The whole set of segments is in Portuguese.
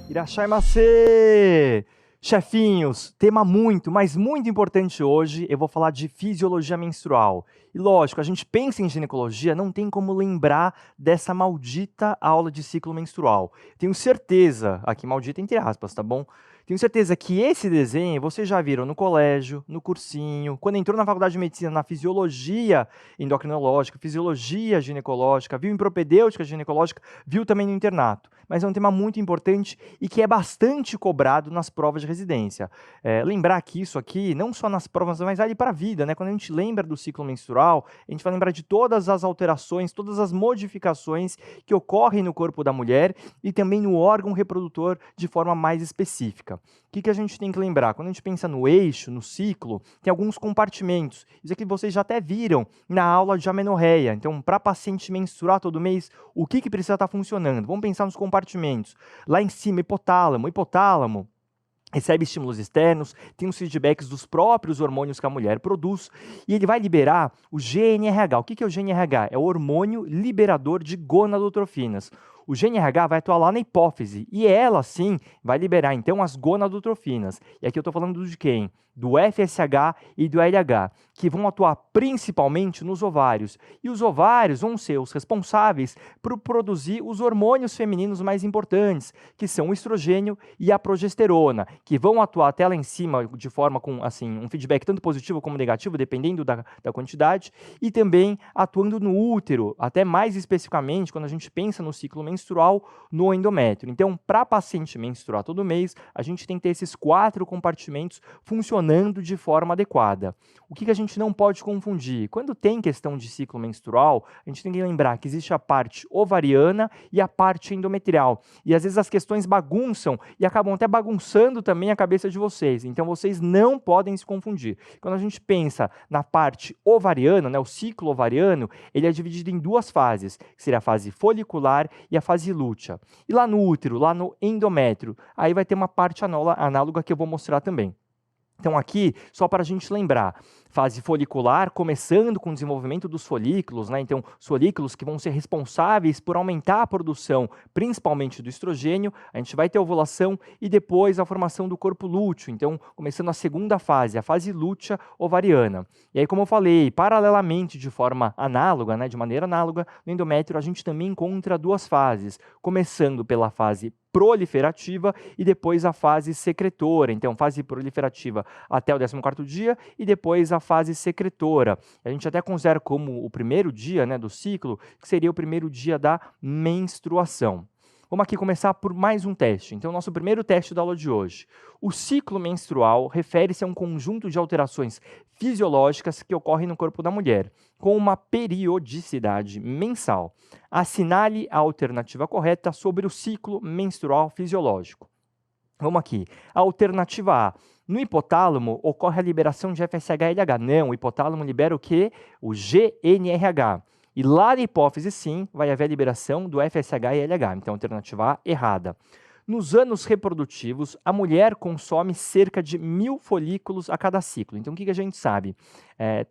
Irashaimase! Chefinhos, tema muito, mas muito importante hoje, eu vou falar de fisiologia menstrual. E lógico, a gente pensa em ginecologia, não tem como lembrar dessa maldita aula de ciclo menstrual. Tenho certeza, aqui maldita entre aspas, tá bom? Tenho certeza que esse desenho vocês já viram no colégio, no cursinho, quando entrou na faculdade de medicina, na fisiologia endocrinológica, fisiologia ginecológica, viu em propedêutica ginecológica, viu também no internato. Mas é um tema muito importante e que é bastante cobrado nas provas de residência. Lembrar que isso aqui, não só nas provas, mas vale para a vida, né? Quando a gente lembra do ciclo menstrual, a gente vai lembrar de todas as alterações, todas as modificações que ocorrem no corpo da mulher e também no órgão reprodutor de forma mais específica. O que a gente tem que lembrar? Quando a gente pensa no eixo, no ciclo, tem alguns compartimentos. Isso aqui vocês já até viram na aula de amenorreia. Então, para paciente menstruar todo mês, o que precisa estar funcionando? Vamos pensar nos compartimentos. Lá em cima, hipotálamo. Hipotálamo recebe estímulos externos, tem os feedbacks dos próprios hormônios que a mulher produz e ele vai liberar o GnRH. O que é o GnRH? É o hormônio liberador de gonadotrofinas. O GnRH vai atuar lá na hipófise e ela, sim, vai liberar, então, as gonadotrofinas. E aqui eu estou falando de quem? Do FSH e do LH, que vão atuar principalmente nos ovários. E os ovários vão ser os responsáveis por produzir os hormônios femininos mais importantes, que são o estrogênio e a progesterona, que vão atuar até lá em cima de forma com assim, um feedback tanto positivo como negativo, dependendo da quantidade, e também atuando no útero, até mais especificamente quando a gente pensa no ciclo menstrual, no endométrio. Então, para paciente menstruar todo mês, a gente tem que ter esses 4 compartimentos funcionando de forma adequada. O que a gente não pode confundir? Quando tem questão de ciclo menstrual, a gente tem que lembrar que existe a parte ovariana e a parte endometrial. E às vezes as questões bagunçam e acabam até bagunçando também a cabeça de vocês. Então vocês não podem se confundir. Quando a gente pensa na parte ovariana, né, o ciclo ovariano, ele é dividido em 2 fases, que seria a fase folicular e a fase lútea. E lá no útero, lá no endométrio, aí vai ter uma parte análoga que eu vou mostrar também. Então aqui, só para a gente lembrar, fase folicular, começando com o desenvolvimento dos folículos, né? Então, os folículos que vão ser responsáveis por aumentar a produção, principalmente do estrogênio, a gente vai ter ovulação e depois a formação do corpo lúteo. Então, começando a segunda fase, a fase lútea ovariana. E aí, como eu falei, paralelamente, de forma análoga, né? De maneira análoga, no endométrio a gente também encontra 2 fases, começando pela fase proliferativa e depois a fase secretora. Então, fase proliferativa até o 14º dia e depois a fase secretora. A gente até considera como o primeiro dia, né, do ciclo, que seria o primeiro dia da menstruação. Vamos aqui começar por mais um teste. Então, nosso primeiro teste da aula de hoje. O ciclo menstrual refere-se a um conjunto de alterações fisiológicas que ocorrem no corpo da mulher, com uma periodicidade mensal. Assinale a alternativa correta sobre o ciclo menstrual fisiológico. Vamos aqui. A alternativa A. No hipotálamo, ocorre a liberação de FSH e LH. Não, o hipotálamo libera o quê? O GnRH. E lá na hipófise, sim, vai haver a liberação do FSH e LH. Então, alternativa A, errada. Nos anos reprodutivos, a mulher consome cerca de 1.000 folículos a cada ciclo. Então, o que a gente sabe?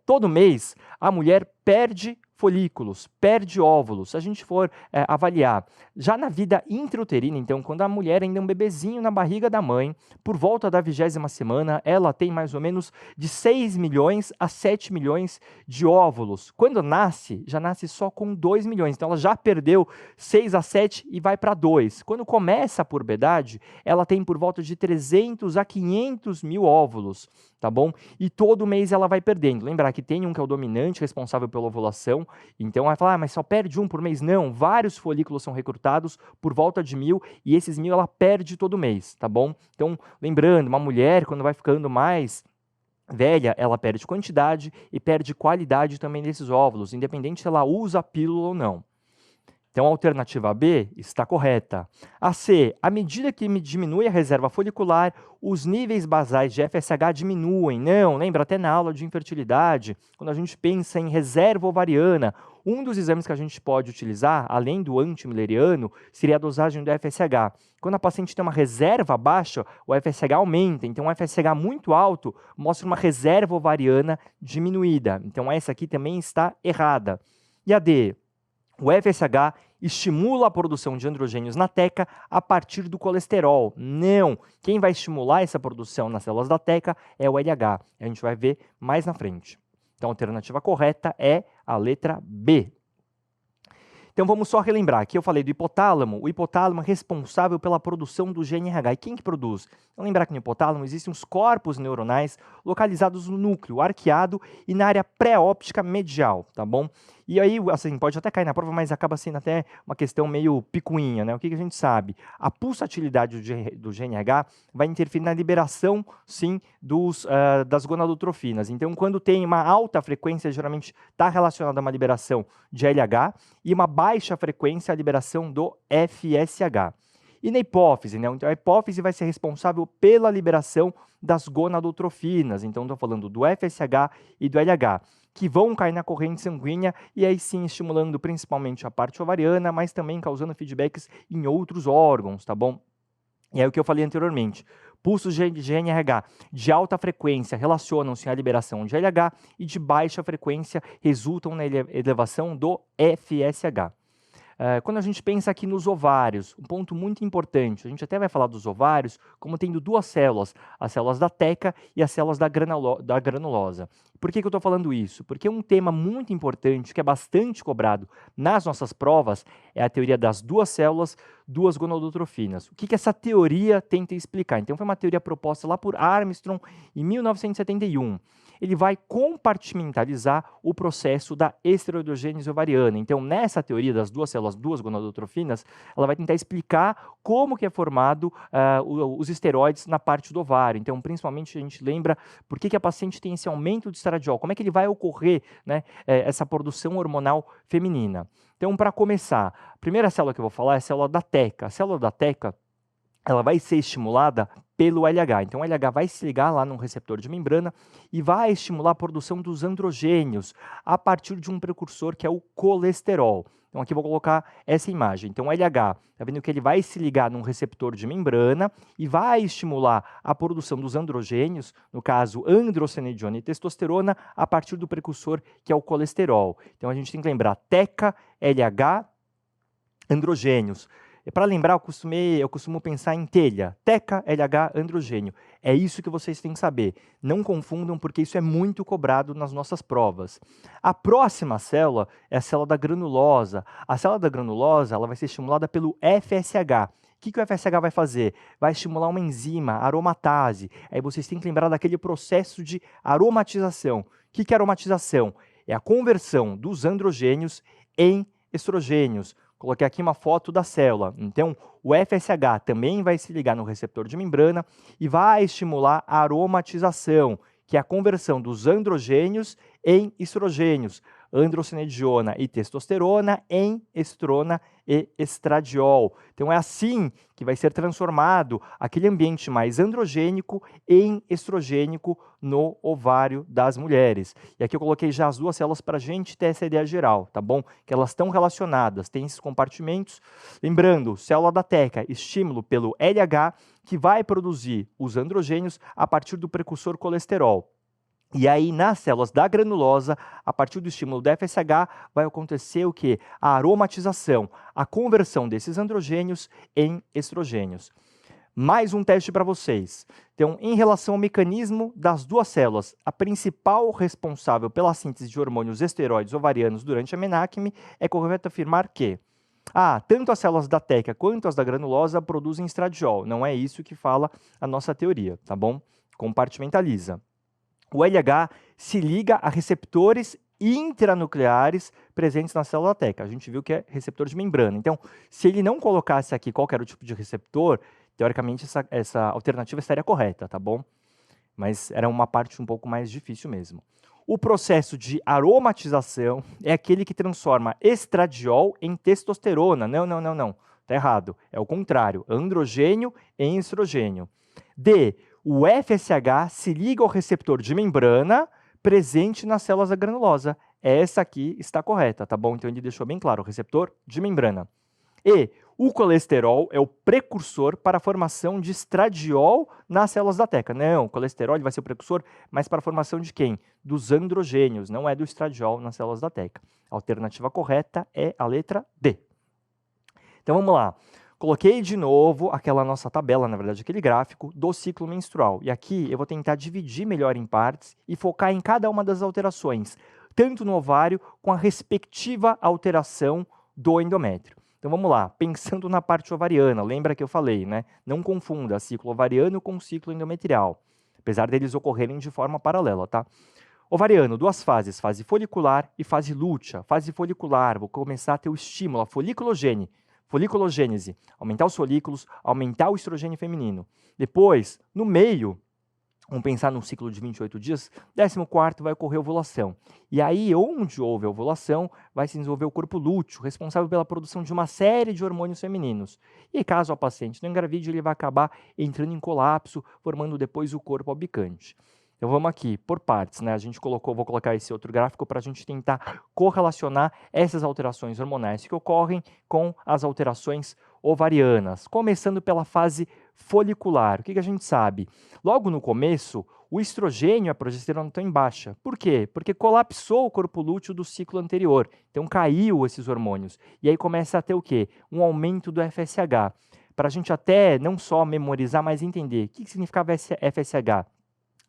Todo mês, a mulher perde folículos, perde óvulos. Se a gente for avaliar, já na vida intrauterina, então, quando a mulher ainda é um bebezinho na barriga da mãe, por volta da 20ª semana, ela tem mais ou menos de 6 milhões a 7 milhões de óvulos. Quando nasce, já nasce só com 2 milhões. Então, ela já perdeu 6 a 7 e vai para 2. Quando começa a puberdade, ela tem por volta de 300 a 500 mil óvulos, tá bom? E todo mês ela vai perdendo. Lembrar que tem um que é o dominante, responsável pela ovulação. Então, vai falar, mas só perde um por mês? Não, vários folículos são recrutados por volta de 1.000 e esses 1.000 ela perde todo mês, tá bom? Então, lembrando, uma mulher, quando vai ficando mais velha, ela perde quantidade e perde qualidade também desses óvulos, independente se ela usa a pílula ou não. Então, a alternativa B está correta. A C, à medida que diminui a reserva folicular, os níveis basais de FSH diminuem. Não, lembra até na aula de infertilidade, quando a gente pensa em reserva ovariana, um dos exames que a gente pode utilizar, além do antimileriano, seria a dosagem do FSH. Quando a paciente tem uma reserva baixa, o FSH aumenta. Então, um FSH muito alto mostra uma reserva ovariana diminuída. Então, essa aqui também está errada. E a D, o FSH estimula a produção de androgênios na teca a partir do colesterol. Não! Quem vai estimular essa produção nas células da teca é o LH. A gente vai ver mais na frente. Então, a alternativa correta é a letra B. Então, vamos só relembrar. Aqui eu falei do hipotálamo. O hipotálamo é responsável pela produção do GNRH. E quem que produz? Vamos lembrar que no hipotálamo existem os corpos neuronais localizados no núcleo arqueado e na área pré-óptica medial, tá bom? E aí, assim, pode até cair na prova, mas acaba sendo até uma questão meio picuinha, né? O que a gente sabe? A pulsatilidade do GNRH vai interferir na liberação, sim, das gonadotrofinas. Então, quando tem uma alta frequência, geralmente está relacionada a uma liberação de LH e uma baixa frequência, a liberação do FSH. E na hipófise, né? Então, a hipófise vai ser responsável pela liberação das gonadotrofinas. Então, estou falando do FSH e do LH, que vão cair na corrente sanguínea e aí sim estimulando principalmente a parte ovariana, mas também causando feedbacks em outros órgãos, tá bom? E aí o que eu falei anteriormente, pulsos de GNRH de alta frequência relacionam-se à liberação de LH e de baixa frequência resultam na elevação do FSH. Quando a gente pensa aqui nos ovários, um ponto muito importante, a gente até vai falar dos ovários como tendo duas células, as células da teca e as células da granulosa. Por que eu estou falando isso? Porque um tema muito importante, que é bastante cobrado nas nossas provas, é a teoria das duas células, duas gonadotrofinas. O que essa teoria tenta explicar? Então, foi uma teoria proposta lá por Armstrong em 1971. Ele vai compartimentalizar o processo da esteroidogênese ovariana. Então, nessa teoria das duas células, duas gonadotrofinas, ela vai tentar explicar como que é formado os esteroides na parte do ovário. Então, principalmente, a gente lembra por que a paciente tem esse aumento de estradiol, como é que ele vai ocorrer, né, essa produção hormonal feminina. Então, para começar, a primeira célula que eu vou falar é a célula da teca. A célula da teca, ela vai ser estimulada pelo LH. Então, o LH vai se ligar lá num receptor de membrana e vai estimular a produção dos androgênios a partir de um precursor que é o colesterol. Então, aqui eu vou colocar essa imagem. Então, o LH, está vendo que ele vai se ligar num receptor de membrana e vai estimular a produção dos androgênios, no caso, androstenediona e testosterona, a partir do precursor que é o colesterol. Então, a gente tem que lembrar teca, LH, androgênios. Para lembrar, eu costumo pensar em telha, teca, LH, androgênio. É isso que vocês têm que saber. Não confundam, porque isso é muito cobrado nas nossas provas. A próxima célula é a célula da granulosa. A célula da granulosa ela vai ser estimulada pelo FSH. O que o FSH vai fazer? Vai estimular uma enzima, aromatase. Aí vocês têm que lembrar daquele processo de aromatização. O que é aromatização? É a conversão dos androgênios em estrogênios. Coloquei aqui uma foto da célula. Então, o FSH também vai se ligar no receptor de membrana e vai estimular a aromatização, que é a conversão dos androgênios em estrogênios, androstenediona e testosterona em estrona e estradiol. Então, é assim que vai ser transformado aquele ambiente mais androgênico em estrogênico no ovário das mulheres. E aqui eu coloquei já as duas células para a gente ter essa ideia geral, tá bom? Que elas estão relacionadas, tem esses compartimentos. Lembrando, célula da teca, estímulo pelo LH, que vai produzir os androgênios a partir do precursor colesterol. E aí, nas células da granulosa, a partir do estímulo do FSH, vai acontecer o quê? A aromatização, a conversão desses androgênios em estrogênios. Mais um teste para vocês. Então, em relação ao mecanismo das duas células, a principal responsável pela síntese de hormônios esteroides ovarianos durante a menarqueme é correto afirmar que tanto as células da teca quanto as da granulosa produzem estradiol. Não é isso que fala a nossa teoria, tá bom? Compartimentaliza. O LH se liga a receptores intranucleares presentes na célula da teca. A gente viu que é receptor de membrana. Então, se ele não colocasse aqui qual era o tipo de receptor, teoricamente essa alternativa estaria correta, tá bom? Mas era uma parte um pouco mais difícil mesmo. O processo de aromatização é aquele que transforma estradiol em testosterona. Não. Está errado. É o contrário. Androgênio em estrogênio. D. O FSH se liga ao receptor de membrana presente nas células da granulosa. Essa aqui está correta, tá bom? Então, ele deixou bem claro, o receptor de membrana. E o colesterol é o precursor para a formação de estradiol nas células da teca. Não, o colesterol vai ser o precursor, mas para a formação de quem? Dos androgênios, não é do estradiol nas células da teca. A alternativa correta é a letra D. Então vamos lá. Coloquei de novo aquela nossa tabela, na verdade, aquele gráfico do ciclo menstrual. E aqui eu vou tentar dividir melhor em partes e focar em cada uma das alterações, tanto no ovário com a respectiva alteração do endométrio. Então vamos lá, pensando na parte ovariana, lembra que eu falei, né? Não confunda ciclo ovariano com ciclo endometrial, apesar deles ocorrerem de forma paralela, tá? Ovariano, duas fases, fase folicular e fase lútea. Fase folicular, vou começar a ter o estímulo, a foliculogênese, aumentar os folículos, aumentar o estrogênio feminino. Depois, no meio, vamos pensar num ciclo de 28 dias, 14º vai ocorrer a ovulação. E aí, onde houve a ovulação, vai se desenvolver o corpo lúteo, responsável pela produção de uma série de hormônios femininos. E caso a paciente não engravide, ele vai acabar entrando em colapso, formando depois o corpo albicante. Então vamos aqui, por partes, né? Vou colocar esse outro gráfico para a gente tentar correlacionar essas alterações hormonais que ocorrem com as alterações ovarianas. Começando pela fase folicular. O que a gente sabe? Logo no começo, o estrogênio e a progesterona estão em baixa. Por quê? Porque colapsou o corpo lúteo do ciclo anterior. Então caiu esses hormônios. E aí começa a ter o quê? Um aumento do FSH. Para a gente até não só memorizar, mas entender. O que significava FSH?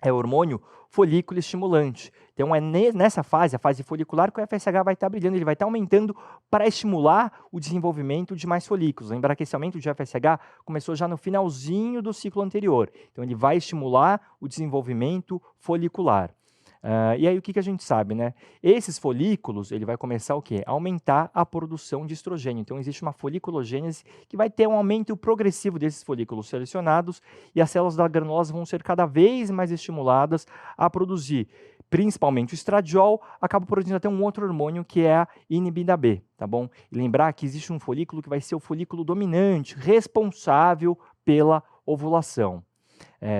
É o hormônio folículo estimulante. Então, é nessa fase, a fase folicular, que o FSH vai estar brilhando, ele vai estar aumentando para estimular o desenvolvimento de mais folículos. Lembrar que esse aumento de FSH começou já no finalzinho do ciclo anterior. Então, ele vai estimular o desenvolvimento folicular. E aí, o que a gente sabe, né? Esses folículos, ele vai começar o quê? A aumentar a produção de estrogênio. Então, existe uma foliculogênese que vai ter um aumento progressivo desses folículos selecionados e as células da granulosa vão ser cada vez mais estimuladas a produzir, principalmente o estradiol, acaba produzindo até um outro hormônio que é a inibina B, tá bom? E lembrar que existe um folículo que vai ser o folículo dominante, responsável pela ovulação.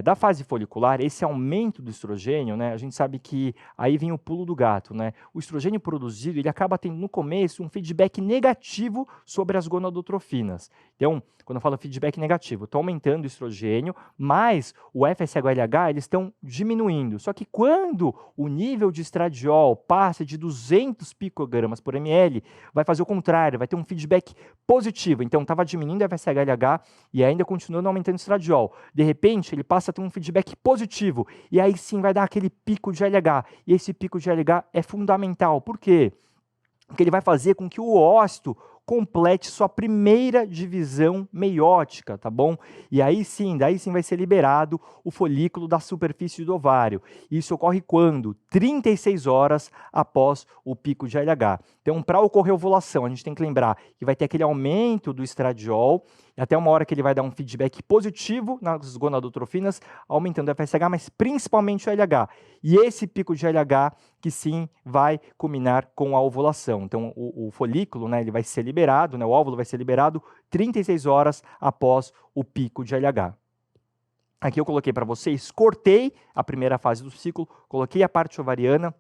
Da fase folicular, esse aumento do estrogênio, né, a gente sabe que aí vem o pulo do gato, né? O estrogênio produzido, ele acaba tendo no começo um feedback negativo sobre as gonadotrofinas. Então, quando eu falo feedback negativo, estou aumentando o estrogênio, mas o FSH-LH eles estão diminuindo. Só que quando o nível de estradiol passa de 200 picogramas por ml, vai fazer o contrário, vai ter um feedback positivo. Então, estava diminuindo o FSH-LH e ainda continuando aumentando o estradiol. De repente, ele passa a ter um feedback positivo, e aí sim vai dar aquele pico de LH, e esse pico de LH é fundamental. Por quê? Porque ele vai fazer com que o ócito complete sua primeira divisão meiótica, tá bom? E aí sim, daí sim vai ser liberado o folículo da superfície do ovário. Isso ocorre quando? 36 horas após o pico de LH. Então, para ocorrer a ovulação, a gente tem que lembrar que vai ter aquele aumento do estradiol, até uma hora que ele vai dar um feedback positivo nas gonadotrofinas, aumentando o FSH, mas principalmente o LH. E esse pico de LH que sim vai culminar com a ovulação. Então, o folículo, né, ele vai ser liberado, né, o óvulo vai ser liberado 36 horas após o pico de LH. Aqui eu coloquei para vocês, cortei a primeira fase do ciclo, coloquei a parte ovariana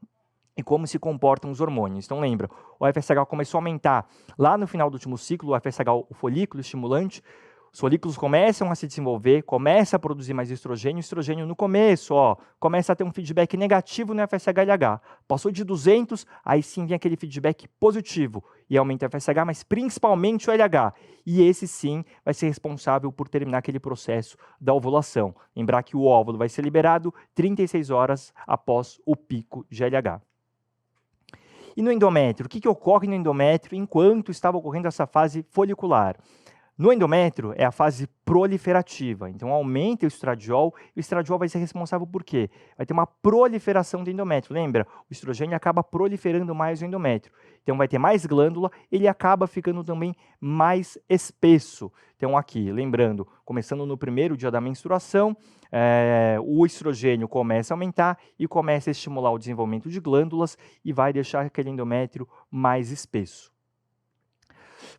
e como se comportam os hormônios. Então lembra, o FSH começou a aumentar lá no final do último ciclo, o FSH, o folículo estimulante, os folículos começam a se desenvolver, começa a produzir mais estrogênio no começo, ó, começa a ter um feedback negativo no FSH-LH. Passou de 200, aí sim vem aquele feedback positivo e aumenta o FSH, mas principalmente o LH. E esse sim vai ser responsável por terminar aquele processo da ovulação. Lembrar que o óvulo vai ser liberado 36 horas após o pico de LH. E no endométrio, o que ocorre no endométrio enquanto estava ocorrendo essa fase folicular? No endométrio, é a fase proliferativa. Então, aumenta o estradiol. O estradiol vai ser responsável por quê? Vai ter uma proliferação do endométrio. Lembra? O estrogênio acaba proliferando mais o endométrio. Então, vai ter mais glândula, ele acaba ficando também mais espesso. Então, aqui, lembrando, começando no primeiro dia da menstruação, o estrogênio começa a aumentar e começa a estimular o desenvolvimento de glândulas e vai deixar aquele endométrio mais espesso.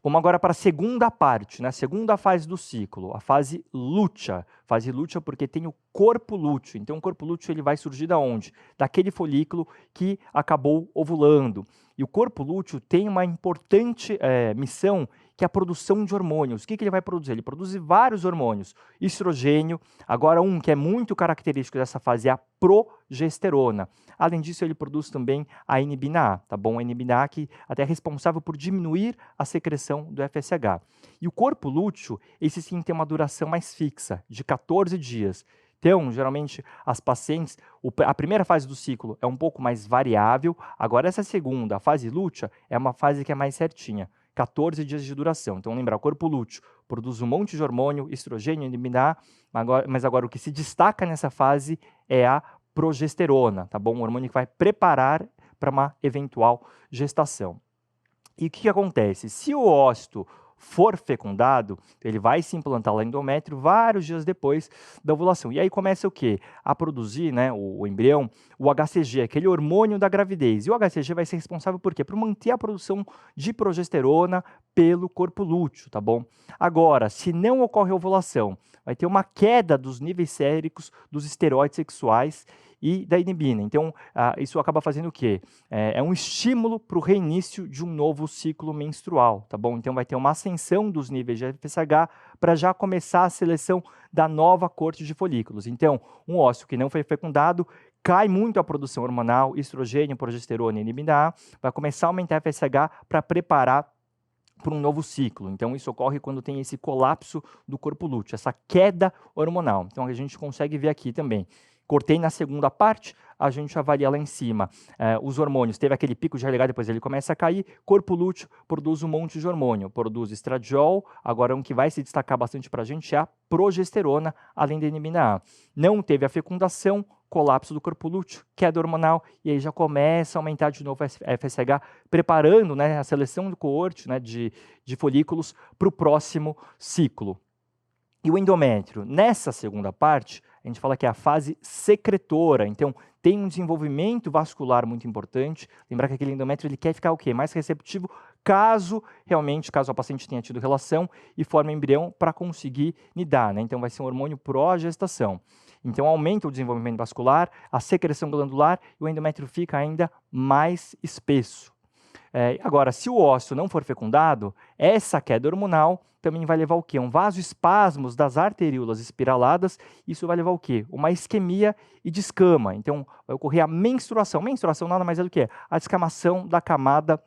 Vamos agora para a segunda parte, né? A segunda fase do ciclo, a fase lútea. Fase lútea porque tem o corpo lúteo. Então, o corpo lúteo ele vai surgir da onde? Daquele folículo que acabou ovulando. E o corpo lúteo tem uma importante missão, que é a produção de hormônios. O que ele vai produzir? Ele produz vários hormônios. Estrogênio, agora um que é muito característico dessa fase é a progesterona. Além disso, ele produz também a inibina A, tá bom? A inibina A que até é responsável por diminuir a secreção do FSH. E o corpo lúteo, esse sim tem uma duração mais fixa, de 14 dias. Então, geralmente, as pacientes, a primeira fase do ciclo é um pouco mais variável, agora essa segunda, a fase lútea, é uma fase que é mais certinha, 14 dias de duração. Então, lembrar, o corpo lúteo produz um monte de hormônio, estrogênio, inibina A, mas agora o que se destaca nessa fase é a progesterona, tá bom? Um hormônio que vai preparar para uma eventual gestação. E o que acontece? Se o ócito for fecundado, ele vai se implantar lá no endométrio vários dias depois da ovulação. E aí começa o quê? A produzir, né, o embrião, o HCG, aquele hormônio da gravidez. E o HCG vai ser responsável por quê? Por manter a produção de progesterona pelo corpo lúteo, tá bom? Agora, se não ocorre ovulação, vai ter uma queda dos níveis séricos dos esteroides sexuais e da inibina. Então, isso acaba fazendo o quê? É um estímulo para o reinício de um novo ciclo menstrual, tá bom? Então, vai ter uma ascensão dos níveis de FSH para já começar a seleção da nova corte de folículos. Então, um ósseo que não foi fecundado, cai muito a produção hormonal, estrogênio, progesterona e inibina A, vai começar a aumentar a FSH para preparar para um novo ciclo. Então, isso ocorre quando tem esse colapso do corpo lúteo, essa queda hormonal. Então, a gente consegue ver aqui também. Cortei na segunda parte, a gente avalia lá em cima. Os hormônios, teve aquele pico de LH, depois ele começa a cair, corpo lúteo produz um monte de hormônio, produz estradiol, agora um que vai se destacar bastante para a gente é a progesterona, além da inibina A. Não teve a fecundação, colapso do corpo lúteo, queda hormonal, e aí já começa a aumentar de novo a FSH, preparando, né, a seleção do coorte, né, de folículos para o próximo ciclo. E o endométrio, nessa segunda parte, a gente fala que é a fase secretora, então tem um desenvolvimento vascular muito importante. Lembrar que aquele endométrio ele quer ficar o quê? Mais receptivo, caso a paciente tenha tido relação e forme embrião para conseguir nidar, né? Então vai ser um hormônio pró-gestação. Então aumenta o desenvolvimento vascular, a secreção glandular e o endométrio fica ainda mais espesso. Agora, se o ósseo não for fecundado, essa queda hormonal também vai levar o quê? Um vasoespasmos das arteríolas espiraladas, isso vai levar o quê? Uma isquemia e descama. Então, vai ocorrer a menstruação. Menstruação nada mais é do que a descamação da camada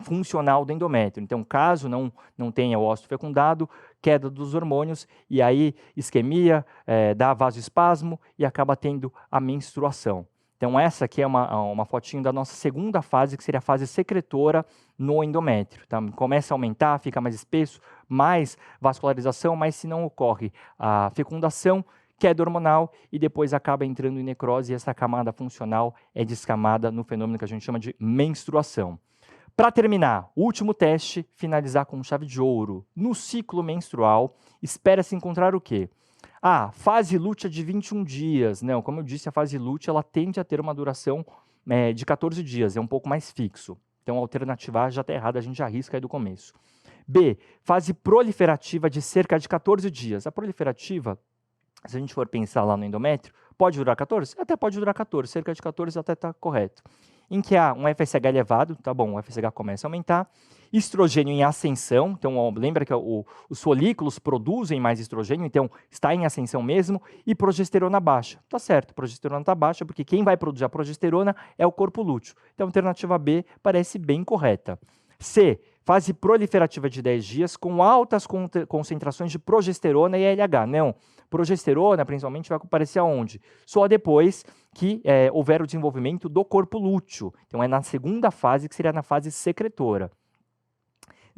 funcional do endométrio. Então, caso não tenha o ósseo fecundado, queda dos hormônios, e aí isquemia, dá vasoespasmo e acaba tendo a menstruação. Então, essa aqui é uma fotinho da nossa segunda fase, que seria a fase secretora no endométrio. Tá? Começa a aumentar, fica mais espesso, mais vascularização, mas se não ocorre a fecundação, queda hormonal e depois acaba entrando em necrose e essa camada funcional é descamada no fenômeno que a gente chama de menstruação. Para terminar, o último teste, finalizar com chave de ouro. No ciclo menstrual, espera-se encontrar o quê? Fase lútea de 21 dias. Não, como eu disse, a fase lútea ela tende a ter uma duração de 14 dias, é um pouco mais fixo. Então, a alternativa A já está errada, a gente já arrisca aí do começo. B, fase proliferativa de cerca de 14 dias. A proliferativa, se a gente for pensar lá no endométrio, pode durar 14? Até pode durar 14, cerca de 14 até está correto. Em que há um FSH elevado, tá bom, o FSH começa a aumentar, estrogênio em ascensão, então lembra que os folículos produzem mais estrogênio, então está em ascensão mesmo, e progesterona baixa. Tá certo, progesterona está baixa, porque quem vai produzir a progesterona é o corpo lúteo. Então a alternativa B parece bem correta. C, fase proliferativa de 10 dias com altas concentrações de progesterona e LH. Não, progesterona principalmente vai aparecer aonde? Só depois que houver o desenvolvimento do corpo lúteo. Então é na segunda fase, que seria na fase secretora.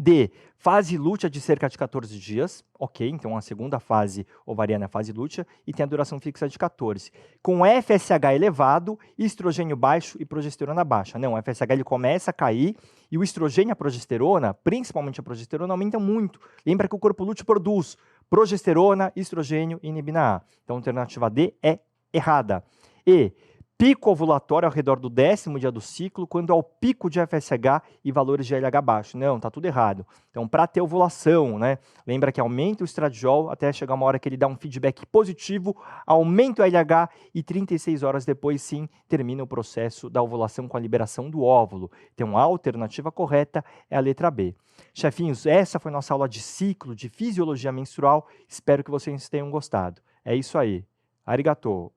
D, fase lútea de cerca de 14 dias, ok, então a segunda fase ovariana é a fase lútea e tem a duração fixa de 14. Com FSH elevado, estrogênio baixo e progesterona baixa. Não, o FSH ele começa a cair e o estrogênio e a progesterona, principalmente a progesterona, aumentam muito. Lembra que o corpo lúteo produz progesterona, estrogênio e inibina A. Então a alternativa D é errada. E pico ovulatório ao redor do 10º dia do ciclo, quando há o pico de FSH e valores de LH baixo. Não, está tudo errado. Então, para ter ovulação, né, lembra que aumenta o estradiol até chegar uma hora que ele dá um feedback positivo, aumenta o LH e 36 horas depois, sim, termina o processo da ovulação com a liberação do óvulo. Então, a alternativa correta é a letra B. Chefinhos, essa foi nossa aula de ciclo, de fisiologia menstrual. Espero que vocês tenham gostado. É isso aí. Arigatou!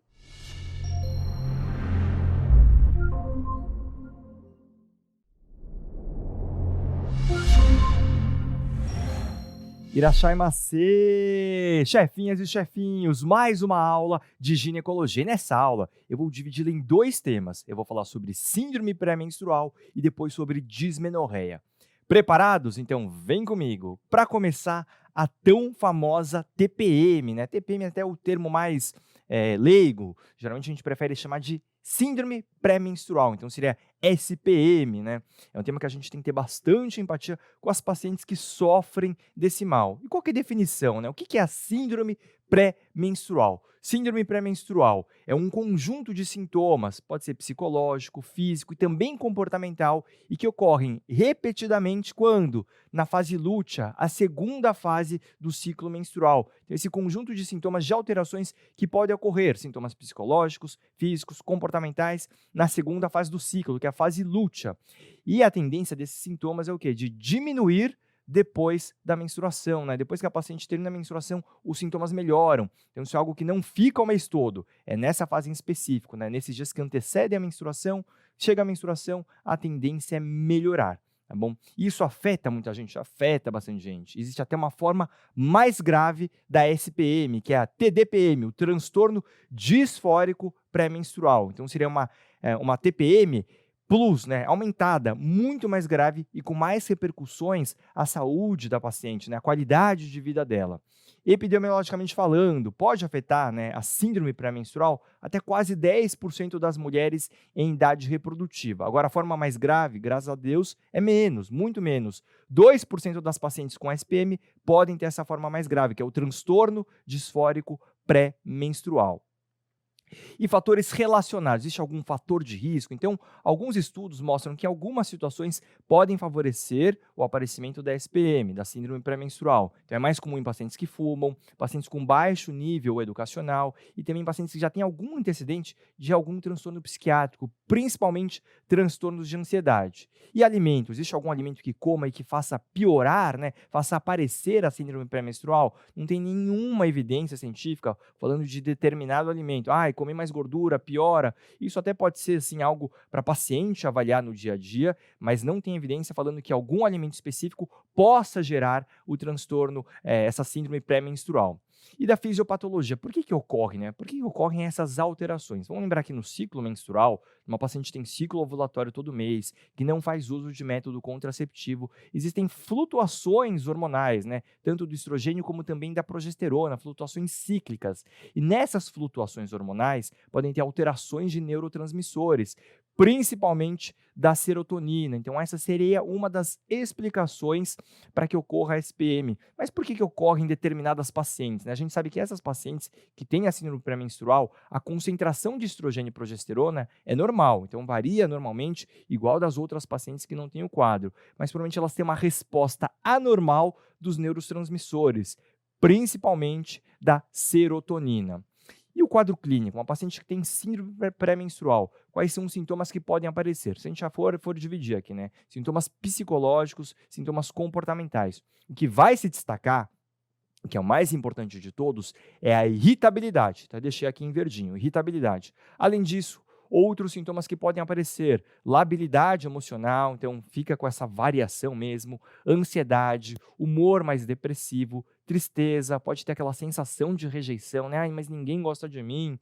Irashaimase! Chefinhas e chefinhos, mais uma aula de ginecologia. E nessa aula, eu vou dividi-la em 2 temas. Eu vou falar sobre síndrome pré-menstrual e depois sobre dismenorreia. Preparados? Então vem comigo. Para começar, a tão famosa TPM, né? TPM é até o termo mais leigo. Geralmente a gente prefere chamar de síndrome pré-menstrual. Então seria SPM, né? É um tema que a gente tem que ter bastante empatia com as pacientes que sofrem desse mal. E qual que é a definição, né? O que é a síndrome pré-menstrual? Síndrome pré-menstrual é um conjunto de sintomas, pode ser psicológico, físico e também comportamental, e que ocorrem repetidamente quando? Na fase lútea, a segunda fase do ciclo menstrual. Então, esse conjunto de sintomas de alterações que podem ocorrer, sintomas psicológicos, físicos, comportamentais, na segunda fase do ciclo, que é a fase lútea. E a tendência desses sintomas é o quê? De diminuir depois da menstruação, né? Depois que a paciente termina a menstruação, os sintomas melhoram. Então, isso é algo que não fica o mês todo, é nessa fase em específico, né? Nesses dias que antecedem a menstruação, chega a menstruação, a tendência é melhorar, tá bom? Isso afeta muita gente, afeta bastante gente. Existe até uma forma mais grave da SPM, que é a TDPM, o transtorno disfórico pré-menstrual. Então, seria uma TPM plus, né, aumentada, muito mais grave e com mais repercussões à saúde da paciente, né, a qualidade de vida dela. Epidemiologicamente falando, pode afetar, né, a síndrome pré-menstrual até quase 10% das mulheres em idade reprodutiva. Agora, a forma mais grave, graças a Deus, é menos, muito menos. 2% das pacientes com SPM podem ter essa forma mais grave, que é o transtorno disfórico pré-menstrual. E fatores relacionados, existe algum fator de risco? Então, alguns estudos mostram que algumas situações podem favorecer o aparecimento da SPM, da síndrome pré-menstrual. Então, é mais comum em pacientes que fumam, pacientes com baixo nível educacional e também pacientes que já têm algum antecedente de algum transtorno psiquiátrico, principalmente transtornos de ansiedade. E alimentos, existe algum alimento que coma e que faça piorar, né, faça aparecer a síndrome pré-menstrual? Não tem nenhuma evidência científica falando de determinado alimento. Comer mais gordura piora. Isso até pode ser assim, algo para paciente avaliar no dia a dia, mas não tem evidência falando que algum alimento específico possa gerar o transtorno, essa síndrome pré-menstrual. E da fisiopatologia, por que ocorre, né? Por que ocorrem essas alterações? Vamos lembrar que no ciclo menstrual, uma paciente tem ciclo ovulatório todo mês, que não faz uso de método contraceptivo, existem flutuações hormonais, né? Tanto do estrogênio como também da progesterona, flutuações cíclicas. E nessas flutuações hormonais podem ter alterações de neurotransmissores, principalmente da serotonina. Então, essa seria uma das explicações para que ocorra a SPM. Mas por que ocorre em determinadas pacientes, né? A gente sabe que essas pacientes que têm a síndrome pré-menstrual, a concentração de estrogênio e progesterona é normal, então varia normalmente igual das outras pacientes que não têm o quadro. Mas provavelmente elas têm uma resposta anormal dos neurotransmissores, principalmente da serotonina. E o quadro clínico, uma paciente que tem síndrome pré-menstrual, quais são os sintomas que podem aparecer? Se a gente já for dividir aqui, né? Sintomas psicológicos, sintomas comportamentais. O que vai se destacar, o que é o mais importante de todos, é a irritabilidade. Tá? Deixei aqui em verdinho, irritabilidade. Além disso, outros sintomas que podem aparecer, labilidade emocional, então fica com essa variação mesmo, ansiedade, humor mais depressivo, tristeza, pode ter aquela sensação de rejeição, né? Mas ninguém gosta de mim,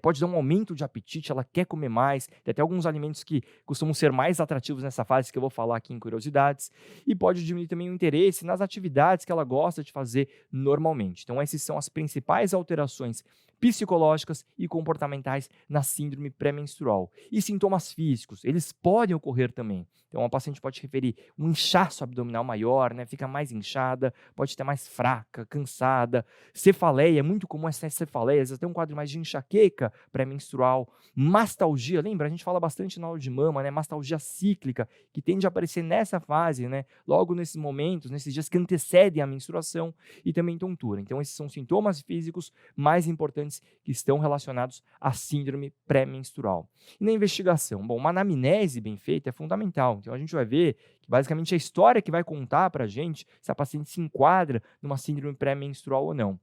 pode dar um aumento de apetite, ela quer comer mais, tem até alguns alimentos que costumam ser mais atrativos nessa fase, que eu vou falar aqui em curiosidades, e pode diminuir também o interesse nas atividades que ela gosta de fazer normalmente. Então essas são as principais alterações psicológicas e comportamentais na síndrome pré-menstrual. E sintomas físicos, eles podem ocorrer também. Então, a paciente pode referir um inchaço abdominal maior, né? Fica mais inchada, pode ter mais fraca, fraca, cansada, cefaleia, é muito comum essa cefaleia, às vezes até um quadro mais de enxaqueca pré-menstrual, mastalgia, lembra? A gente fala bastante na aula de mama, né? Mastalgia cíclica, que tende a aparecer nessa fase, né? Logo nesses momentos, nesses dias que antecedem a menstruação, e também tontura. Então, esses são sintomas físicos mais importantes que estão relacionados à síndrome pré-menstrual. E na investigação? Bom, uma anamnese bem feita é fundamental. Então, a gente vai ver que basicamente a história que vai contar para a gente se a paciente se enquadra numa síndrome pré-menstrual ou não.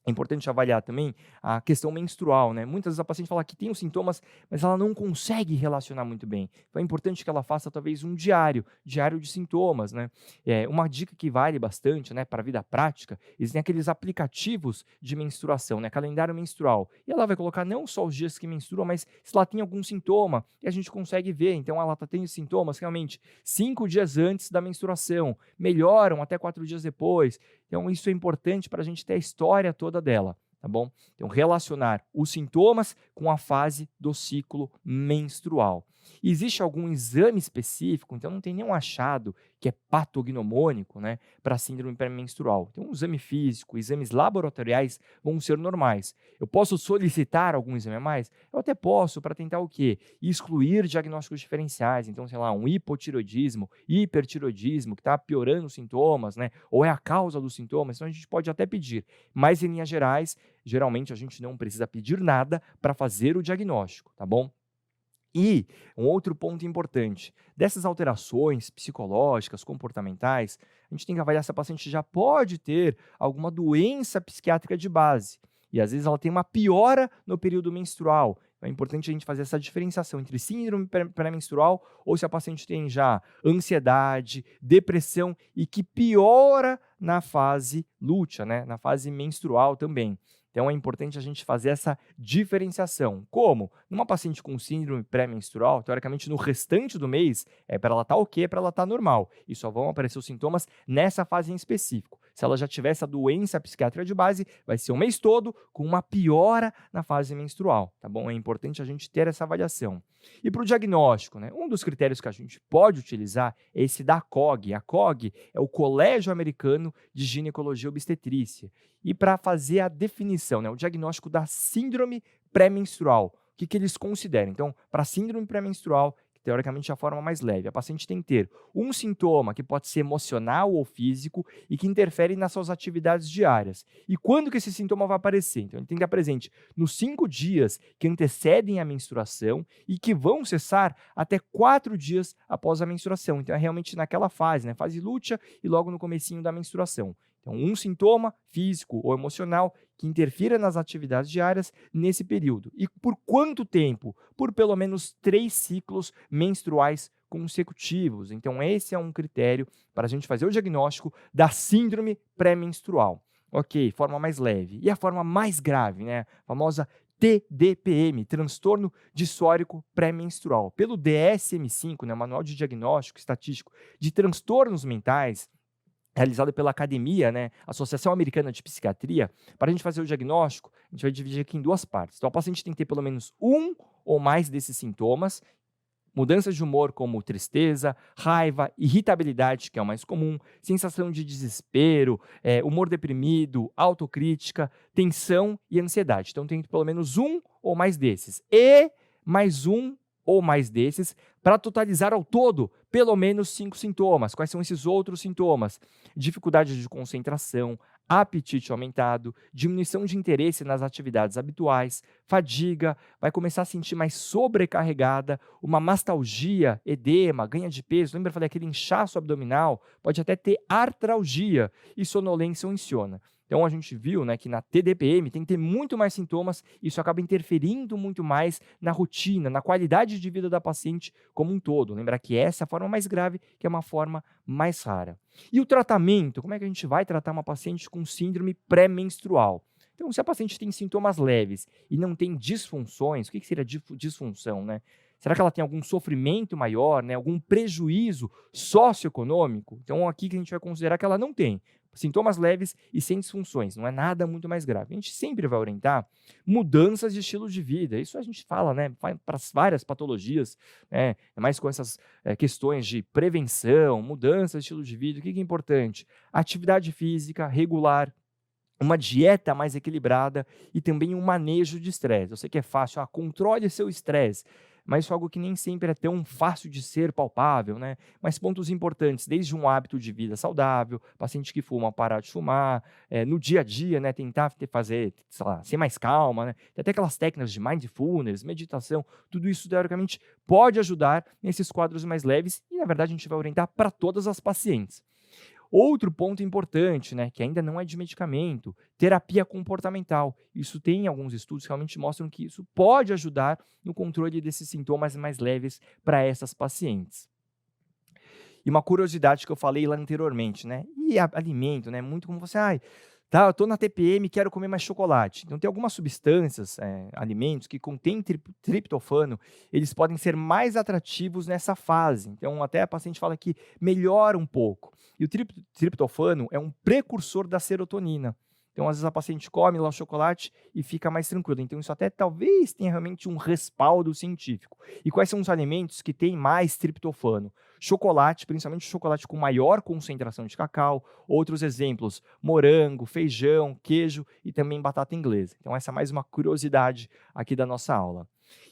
É importante avaliar também a questão menstrual, né? Muitas vezes a paciente fala que tem os sintomas, mas ela não consegue relacionar muito bem. Então é importante que ela faça talvez um diário de sintomas, né? Uma dica que vale bastante, né, para a vida prática, existem aqueles aplicativos de menstruação, né? Calendário menstrual. E ela vai colocar não só os dias que menstrua, mas se ela tem algum sintoma, e a gente consegue ver. Então ela está tendo sintomas realmente 5 dias antes da menstruação, melhoram até 4 dias depois. Então, isso é importante para a gente ter a história toda dela, tá bom? Então, relacionar os sintomas com a fase do ciclo menstrual. Existe algum exame específico, então não tem nenhum achado que é patognomônico, né, para a síndrome pré-menstrual. Então, um exame físico, exames laboratoriais vão ser normais. Eu posso solicitar algum exame a mais? Eu até posso, para tentar o quê? Excluir diagnósticos diferenciais. Então, sei lá, um hipotiroidismo, hipertiroidismo, que está piorando os sintomas, né, ou é a causa dos sintomas, então a gente pode até pedir. Mas, em linhas gerais, geralmente a gente não precisa pedir nada para fazer o diagnóstico, tá bom? E um outro ponto importante, dessas alterações psicológicas, comportamentais, a gente tem que avaliar se a paciente já pode ter alguma doença psiquiátrica de base. E às vezes ela tem uma piora no período menstrual. Então, é importante a gente fazer essa diferenciação entre síndrome pré-menstrual ou se a paciente tem já ansiedade, depressão e que piora na fase lútea, né? Na fase menstrual também. Então, é importante a gente fazer essa diferenciação. Como? Numa paciente com síndrome pré-menstrual, teoricamente, no restante do mês, é para ela estar ok, é para ela estar normal. E só vão aparecer os sintomas nessa fase em específico. Se ela já tiver essa doença psiquiátrica de base, vai ser o mês todo com uma piora na fase menstrual, tá bom? É importante a gente ter essa avaliação. E para o diagnóstico, né? Um dos critérios que a gente pode utilizar é esse da COG. A COG é o Colégio Americano de Ginecologia e Obstetrícia. E para fazer a definição, né, o diagnóstico da síndrome pré-menstrual, o que eles consideram? Então, para a síndrome pré-menstrual, que teoricamente é a forma mais leve, a paciente tem que ter um sintoma que pode ser emocional ou físico e que interfere nas suas atividades diárias. E quando que esse sintoma vai aparecer? Então, ele tem que estar presente nos 5 dias que antecedem a menstruação e que vão cessar até 4 dias após a menstruação. Então, é realmente naquela fase, né, fase lútea e logo no comecinho da menstruação. Então, um sintoma físico ou emocional que interfira nas atividades diárias nesse período. E por quanto tempo? Por pelo menos 3 ciclos menstruais consecutivos. Então, esse é um critério para a gente fazer o diagnóstico da síndrome pré-menstrual. Ok, forma mais leve. E a forma mais grave, né? A famosa TDPM, transtorno disfórico pré-menstrual. Pelo DSM-5, né, Manual de Diagnóstico Estatístico de Transtornos Mentais, realizado pela Academia, né, Associação Americana de Psiquiatria, para a gente fazer o diagnóstico, a gente vai dividir aqui em 2 partes. Então, a paciente tem que ter pelo menos um ou mais desses sintomas, mudanças de humor como tristeza, raiva, irritabilidade, que é o mais comum, sensação de desespero, humor deprimido, autocrítica, tensão e ansiedade. Então, tem que ter pelo menos um ou mais desses. E mais um ou mais desses, para totalizar ao todo pelo menos 5 sintomas. Quais são esses outros sintomas? Dificuldade de concentração, apetite aumentado, diminuição de interesse nas atividades habituais, fadiga, vai começar a sentir mais sobrecarregada, uma mastalgia, edema, ganha de peso, lembra que eu falei aquele inchaço abdominal, pode até ter artralgia e sonolência ou insônia. Então, a gente viu, né, que na TDPM tem que ter muito mais sintomas, isso acaba interferindo muito mais na rotina, na qualidade de vida da paciente como um todo. Lembrar que essa é a forma mais grave, que é uma forma mais rara. E o tratamento? Como é que a gente vai tratar uma paciente com síndrome pré-menstrual? Então, se a paciente tem sintomas leves e não tem disfunções, o que seria disfunção, né? Será que ela tem algum sofrimento maior, né? Algum prejuízo socioeconômico? Então, aqui que a gente vai considerar que ela não tem. Sintomas leves e sem disfunções, não é nada muito mais grave. A gente sempre vai orientar mudanças de estilo de vida. Isso a gente fala, né, para várias patologias, né, mais com essas questões de prevenção, mudança de estilo de vida. O que é importante? Atividade física regular, uma dieta mais equilibrada e também um manejo de estresse. Eu sei que é fácil, controle seu estresse, mas isso é algo que nem sempre é tão fácil de ser palpável, né? Mas pontos importantes, desde um hábito de vida saudável, paciente que fuma, parar de fumar, no dia a dia, né, tentar fazer, sei lá, ser mais calma, né? Tem até aquelas técnicas de mindfulness, meditação, tudo isso teoricamente pode ajudar nesses quadros mais leves e, na verdade, a gente vai orientar para todas as pacientes. Outro ponto importante, né, que ainda não é de medicamento, terapia comportamental. Isso tem alguns estudos que realmente mostram que isso pode ajudar no controle desses sintomas mais leves para essas pacientes. E uma curiosidade que eu falei lá anteriormente, né? E alimento, né? Muito como você, tá, eu tô na TPM, quero comer mais chocolate. Então tem algumas substâncias, alimentos que contêm triptofano, eles podem ser mais atrativos nessa fase. Então até a paciente fala que melhora um pouco. E o triptofano é um precursor da serotonina. Então, às vezes, a paciente come lá o chocolate e fica mais tranquila. Então, isso até talvez tenha realmente um respaldo científico. E quais são os alimentos que têm mais triptofano? Chocolate, principalmente chocolate com maior concentração de cacau. Outros exemplos, morango, feijão, queijo e também batata inglesa. Então, essa é mais uma curiosidade aqui da nossa aula.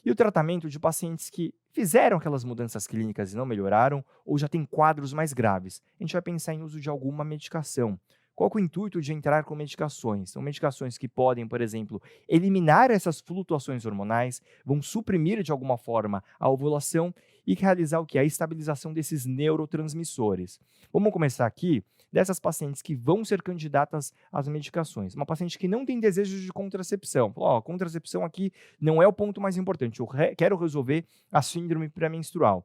E o tratamento de pacientes que fizeram aquelas mudanças clínicas e não melhoraram ou já têm quadros mais graves. A gente vai pensar em uso de alguma medicação. Qual que é o intuito de entrar com medicações? São medicações que podem, por exemplo, eliminar essas flutuações hormonais, vão suprimir de alguma forma a ovulação e realizar o que? A estabilização desses neurotransmissores. Vamos começar aqui dessas pacientes que vão ser candidatas às medicações. Uma paciente que não tem desejo de contracepção. Contracepção aqui não é o ponto mais importante. Eu quero resolver a síndrome pré-menstrual.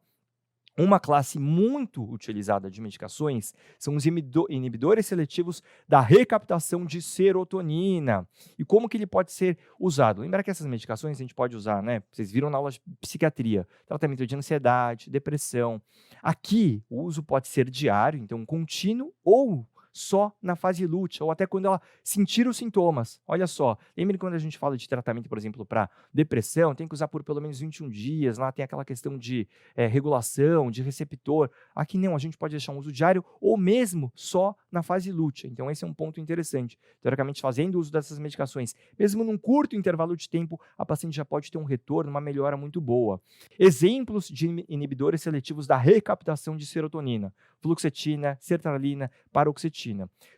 Uma classe muito utilizada de medicações são os inibidores seletivos da recaptação de serotonina. E como que ele pode ser usado? Lembra que essas medicações a gente pode usar, né? Vocês viram na aula de psiquiatria, tratamento de ansiedade, depressão. Aqui, o uso pode ser diário, então contínuo, ou só na fase lútea, ou até quando ela sentir os sintomas. Olha só, lembre quando a gente fala de tratamento, por exemplo, para depressão, tem que usar por pelo menos 21 dias, lá tem aquela questão de regulação, de receptor. Aqui não, a gente pode deixar um uso diário ou mesmo só na fase lútea. Então esse é um ponto interessante. Teoricamente, fazendo uso dessas medicações, mesmo num curto intervalo de tempo, a paciente já pode ter um retorno, uma melhora muito boa. Exemplos de inibidores seletivos da recaptação de serotonina: fluoxetina, sertralina, paroxetina.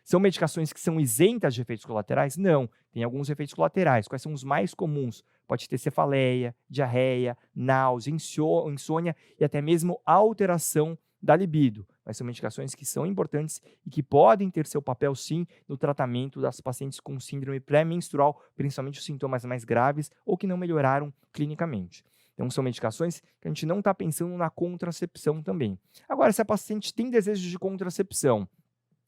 São medicações que são isentas de efeitos colaterais? Não, tem alguns efeitos colaterais. Quais são os mais comuns? Pode ter cefaleia, diarreia, náusea, insônia e até mesmo alteração da libido. Mas são medicações que são importantes e que podem ter seu papel, sim, no tratamento das pacientes com síndrome pré-menstrual, principalmente os sintomas mais graves ou que não melhoraram clinicamente. Então, são medicações que a gente não está pensando na contracepção também. Agora, se a paciente tem desejo de contracepção,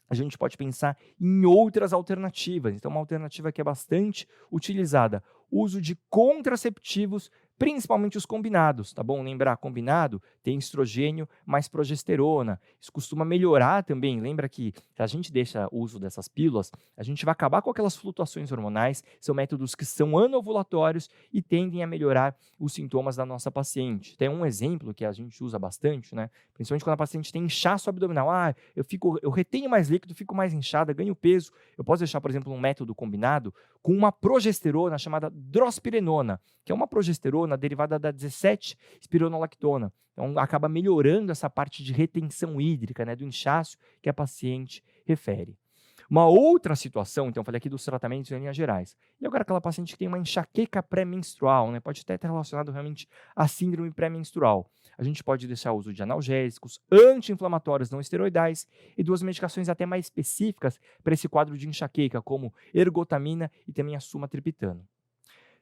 a gente pode pensar em outras alternativas. Então, uma alternativa que é bastante utilizada, uso de contraceptivos, principalmente os combinados, tá bom? Lembrar, combinado tem estrogênio mais progesterona. Isso costuma melhorar também. Lembra que se a gente deixa o uso dessas pílulas, a gente vai acabar com aquelas flutuações hormonais. São métodos que são anovulatórios e tendem a melhorar os sintomas da nossa paciente. Tem um exemplo que a gente usa bastante, né? Principalmente quando a paciente tem inchaço abdominal. Eu retenho mais líquido, fico mais inchada, ganho peso. Eu posso deixar, por exemplo, um método combinado com uma progesterona chamada drospirenona, que é uma progesterona derivada da 17-espironolactona. Então, acaba melhorando essa parte de retenção hídrica, né, do inchaço que a paciente refere. Uma outra situação, então, falei aqui dos tratamentos em linhas gerais. E agora aquela paciente que tem uma enxaqueca pré-menstrual, né, pode até estar relacionado realmente à síndrome pré-menstrual. A gente pode deixar o uso de analgésicos, anti-inflamatórios não esteroidais e duas medicações até mais específicas para esse quadro de enxaqueca, como ergotamina e também a sumatriptano.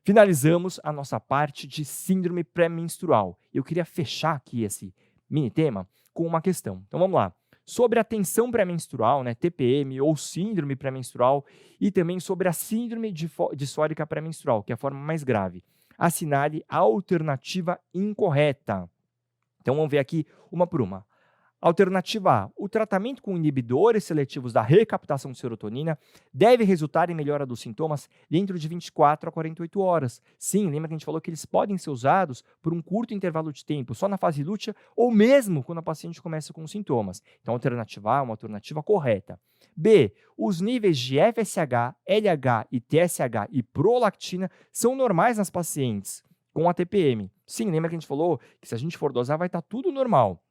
Finalizamos a nossa parte de síndrome pré-menstrual. Eu queria fechar aqui esse mini tema com uma questão. Então vamos lá. Sobre a tensão pré-menstrual, né, TPM ou síndrome pré-menstrual, e também sobre a síndrome disfórica pré-menstrual, que é a forma mais grave. Assinale a alternativa incorreta. Então vamos ver aqui uma por uma. Alternativa A: o tratamento com inibidores seletivos da recaptação de serotonina deve resultar em melhora dos sintomas dentro de 24 a 48 horas. Sim, lembra que a gente falou que eles podem ser usados por um curto intervalo de tempo, só na fase lútea ou mesmo quando a paciente começa com sintomas. Então, a alternativa A é uma alternativa correta. B, os níveis de FSH, LH e TSH e prolactina são normais nas pacientes com a TPM. Sim, lembra que a gente falou que se a gente for dosar vai estar tudo normal.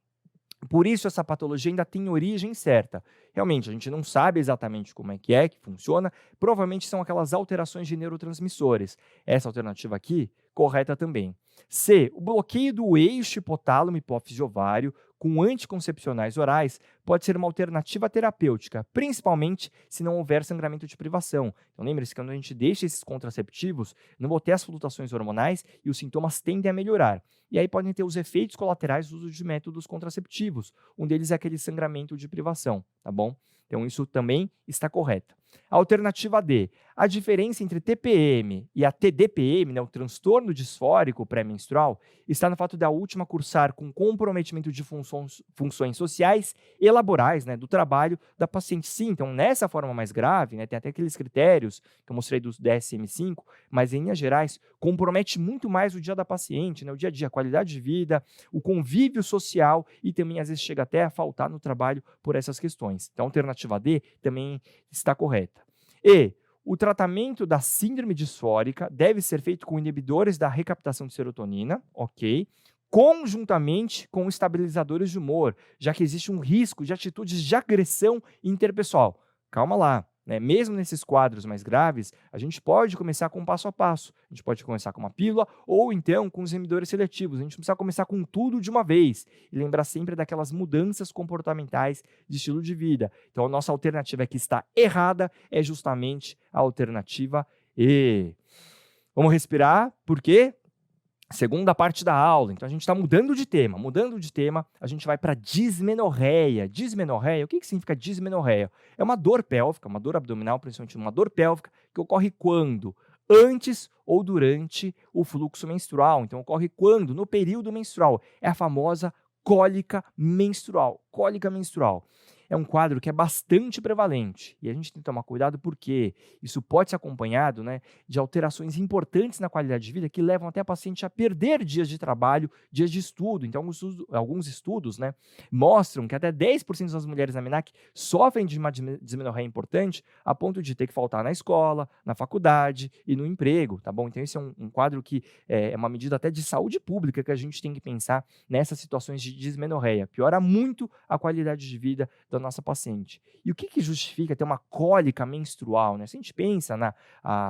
Por isso, essa patologia ainda tem origem certa. Realmente, a gente não sabe exatamente como é que funciona. Provavelmente são aquelas alterações de neurotransmissores. Essa alternativa aqui, correta também. C. O bloqueio do eixo hipotálamo hipófise ovário com anticoncepcionais orais pode ser uma alternativa terapêutica, principalmente se não houver sangramento de privação. Então, lembre-se que quando a gente deixa esses contraceptivos, não vou ter as flutuações hormonais e os sintomas tendem a melhorar. E aí podem ter os efeitos colaterais do uso de métodos contraceptivos. Um deles é aquele sangramento de privação, tá bom? Então, isso também está correto. Alternativa D. A diferença entre TPM e a TDPM, né, o transtorno disfórico pré-menstrual, está no fato da última cursar com comprometimento de funções sociais e laborais, né, do trabalho da paciente. Sim, então nessa forma mais grave, né, tem até aqueles critérios que eu mostrei do DSM-5, mas em linhas gerais compromete muito mais o dia da paciente, né, o dia a dia, a qualidade de vida, o convívio social e também às vezes chega até a faltar no trabalho por essas questões. Então a alternativa D também está correta. E o tratamento da síndrome disfórica deve ser feito com inibidores da recaptação de serotonina, ok? Conjuntamente com estabilizadores de humor, já que existe um risco de atitudes de agressão interpessoal. Calma lá, né? Mesmo nesses quadros mais graves, a gente pode começar com um passo a passo. A gente pode começar com uma pílula ou então com os inibidores seletivos. A gente não precisa começar com tudo de uma vez e lembrar sempre daquelas mudanças comportamentais de estilo de vida. Então, a nossa alternativa que está errada é justamente a alternativa E. Vamos respirar, por quê? Segunda parte da aula, então a gente está mudando de tema, a gente vai para dismenorreia. Dismenorreia, o que significa dismenorreia? É uma dor pélvica, uma dor abdominal, principalmente uma dor pélvica, que ocorre quando? Antes ou durante o fluxo menstrual. Então, ocorre quando? No período menstrual. É a famosa cólica menstrual. Cólica menstrual. É um quadro que é bastante prevalente e a gente tem que tomar cuidado porque isso pode ser acompanhado, né, de alterações importantes na qualidade de vida que levam até a paciente a perder dias de trabalho, dias de estudo. Então, alguns estudos, né, mostram que até 10% das mulheres na MENAC sofrem de uma dismenorreia importante a ponto de ter que faltar na escola, na faculdade e no emprego, tá bom? Então, esse é um quadro que é uma medida até de saúde pública que a gente tem que pensar nessas situações de dismenorreia. Piora muito a qualidade de vida da nossa paciente. E o que justifica ter uma cólica menstrual, né? Se a gente pensa na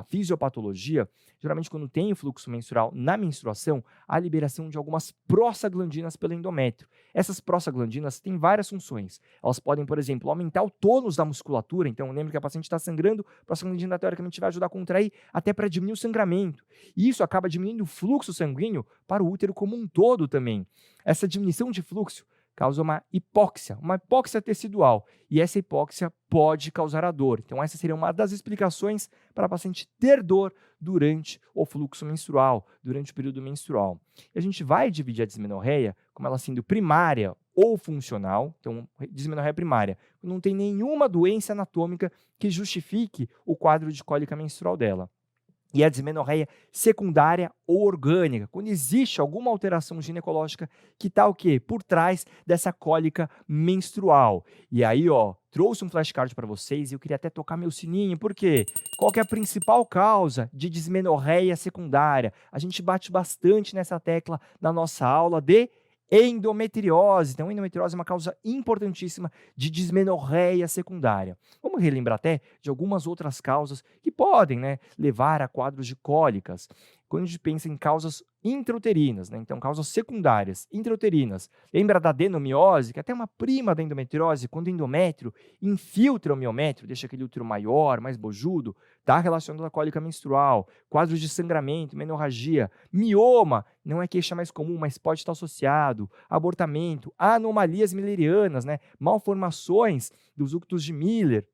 fisiopatologia, geralmente quando tem o fluxo menstrual na menstruação, há a liberação de algumas prostaglandinas pelo endométrio. Essas prostaglandinas têm várias funções. Elas podem, por exemplo, aumentar o tônus da musculatura. Então, lembra que a paciente está sangrando, a prostaglandina teoricamente vai ajudar a contrair até para diminuir o sangramento. E isso acaba diminuindo o fluxo sanguíneo para o útero como um todo também. Essa diminuição de fluxo causa uma hipóxia tecidual, e essa hipóxia pode causar a dor. Então, essa seria uma das explicações para a paciente ter dor durante o fluxo menstrual, durante o período menstrual. E a gente vai dividir a dismenorreia como ela sendo primária ou funcional. Então, dismenorreia primária, não tem nenhuma doença anatômica que justifique o quadro de cólica menstrual dela. E a dismenorreia secundária ou orgânica, quando existe alguma alteração ginecológica que está o quê? Por trás dessa cólica menstrual. E aí, trouxe um flashcard para vocês e eu queria até tocar meu sininho, porque qual que é a principal causa de dismenorreia secundária? A gente bate bastante nessa tecla na nossa aula de endometriose. Então, endometriose é uma causa importantíssima de dismenorreia secundária. Vamos relembrar até de algumas outras causas que podem, né, levar a quadros de cólicas. Quando a gente pensa em causas intrauterinas, né, então causas secundárias, intrauterinas, lembra da adenomiose, que é até uma prima da endometriose, quando o endométrio infiltra o miométrio, deixa aquele útero maior, mais bojudo, está relacionado à cólica menstrual, quadros de sangramento, menorragia, mioma, não é queixa mais comum, mas pode estar associado, abortamento, anomalias millerianas, né, malformações dos ductos de Miller.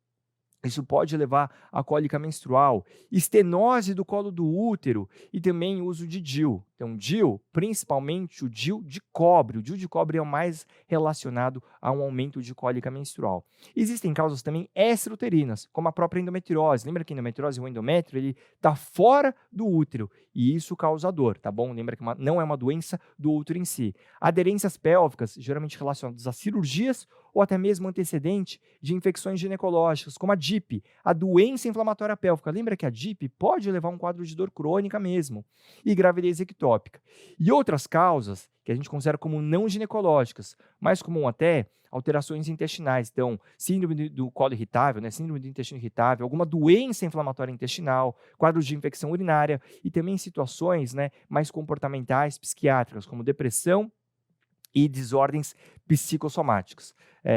Isso pode levar à cólica menstrual, estenose do colo do útero e também o uso de DIU. Então, DIU, principalmente o DIU de cobre. O DIU de cobre é o mais relacionado a um aumento de cólica menstrual. Existem causas também extrauterinas, como a própria endometriose. Lembra que a endometriose, o endométrio, ele está fora do útero e isso causa dor, tá bom? Lembra que não é uma doença do útero em si. Aderências pélvicas, geralmente relacionadas a cirurgias ou até mesmo antecedente de infecções ginecológicas, como a DIP, a doença inflamatória pélvica. Lembra que a DIP pode levar a um quadro de dor crônica mesmo, e gravidez ectópica. E outras causas que a gente considera como não ginecológicas, mais comum até, alterações intestinais. Então, síndrome do colo irritável, né, síndrome do intestino irritável, alguma doença inflamatória intestinal, quadros de infecção urinária e também situações, né, mais comportamentais, psiquiátricas, como depressão e desordens psicossomáticas.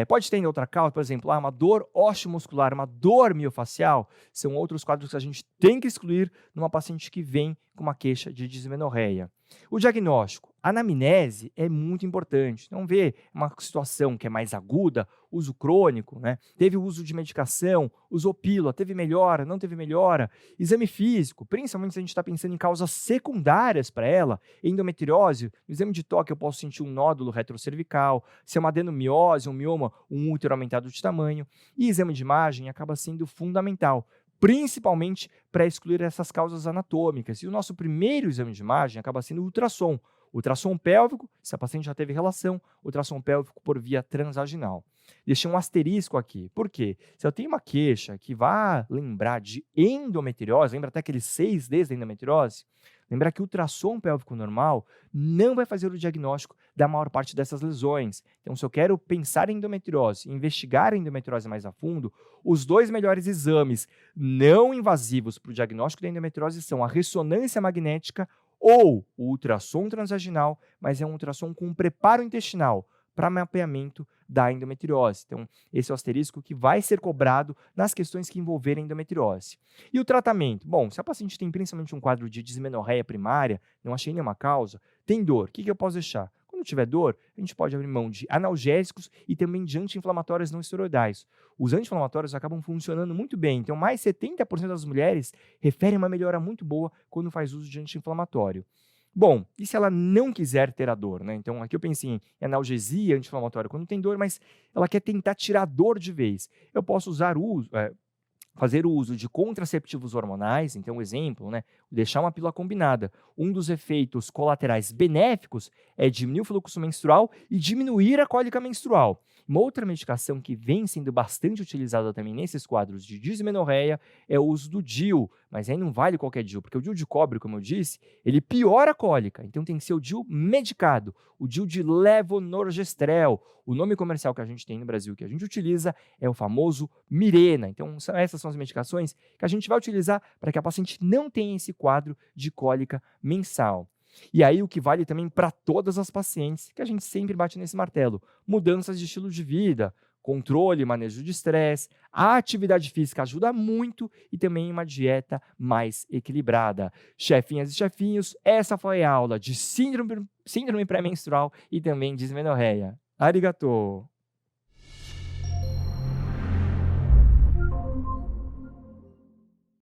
Pode ter ainda outra causa, por exemplo, uma dor osteomuscular, uma dor miofacial, são outros quadros que a gente tem que excluir numa paciente que vem com uma queixa de dismenorreia. O diagnóstico, a anamnese é muito importante. Então, ver uma situação que é mais aguda, uso crônico, né? Teve uso de medicação, usou pílula, teve melhora, não teve melhora, exame físico, principalmente se a gente está pensando em causas secundárias para ela, endometriose, no exame de toque eu posso sentir um nódulo retrocervical, se é uma adenomiose, um mioma, um útero aumentado de tamanho, e exame de imagem acaba sendo fundamental, principalmente para excluir essas causas anatômicas. E o nosso primeiro exame de imagem acaba sendo o ultrassom. Ultrassom pélvico, se a paciente já teve relação, ultrassom pélvico por via transvaginal. Deixei um asterisco aqui. Por quê? Se eu tenho uma queixa que vá lembrar de endometriose, lembra até aqueles 6Ds da endometriose? Lembrar que o ultrassom pélvico normal não vai fazer o diagnóstico da maior parte dessas lesões. Então, se eu quero pensar em endometriose, investigar a endometriose mais a fundo, os dois melhores exames não invasivos para o diagnóstico da endometriose são a ressonância magnética ou o ultrassom transvaginal, mas é um ultrassom com preparo intestinal para mapeamento da endometriose. Então, esse é o asterisco que vai ser cobrado nas questões que envolverem endometriose. E o tratamento? Bom, se a paciente tem principalmente um quadro de dismenorreia primária, não achei nenhuma causa, tem dor, o que eu posso deixar? Quando tiver dor, a gente pode abrir mão de analgésicos e também de anti-inflamatórios não esteroidais. Os anti-inflamatórios acabam funcionando muito bem, então mais 70% das mulheres referem uma melhora muito boa quando faz uso de anti-inflamatório. Bom, e se ela não quiser ter a dor, né? Então, aqui eu pensei em analgesia anti-inflamatória quando tem dor, mas ela quer tentar tirar a dor de vez. Eu posso fazer o uso de contraceptivos hormonais, então, exemplo, né, deixar uma pílula combinada. Um dos efeitos colaterais benéficos é diminuir o fluxo menstrual e diminuir a cólica menstrual. Uma outra medicação que vem sendo bastante utilizada também nesses quadros de dismenorreia é o uso do DIU, mas aí não vale qualquer DIU, porque o DIU de cobre, como eu disse, ele piora a cólica, então tem que ser o DIU medicado, o DIU de levonorgestrel. O nome comercial que a gente tem no Brasil, que a gente utiliza, é o famoso Mirena. Então, essas são as medicações que a gente vai utilizar para que a paciente não tenha esse quadro de cólica mensal. E aí o que vale também para todas as pacientes, que a gente sempre bate nesse martelo, mudanças de estilo de vida, controle e manejo de estresse, a atividade física ajuda muito e também uma dieta mais equilibrada. Chefinhas e chefinhos, essa foi a aula de síndrome pré-menstrual e também dismenorreia. Arigatou!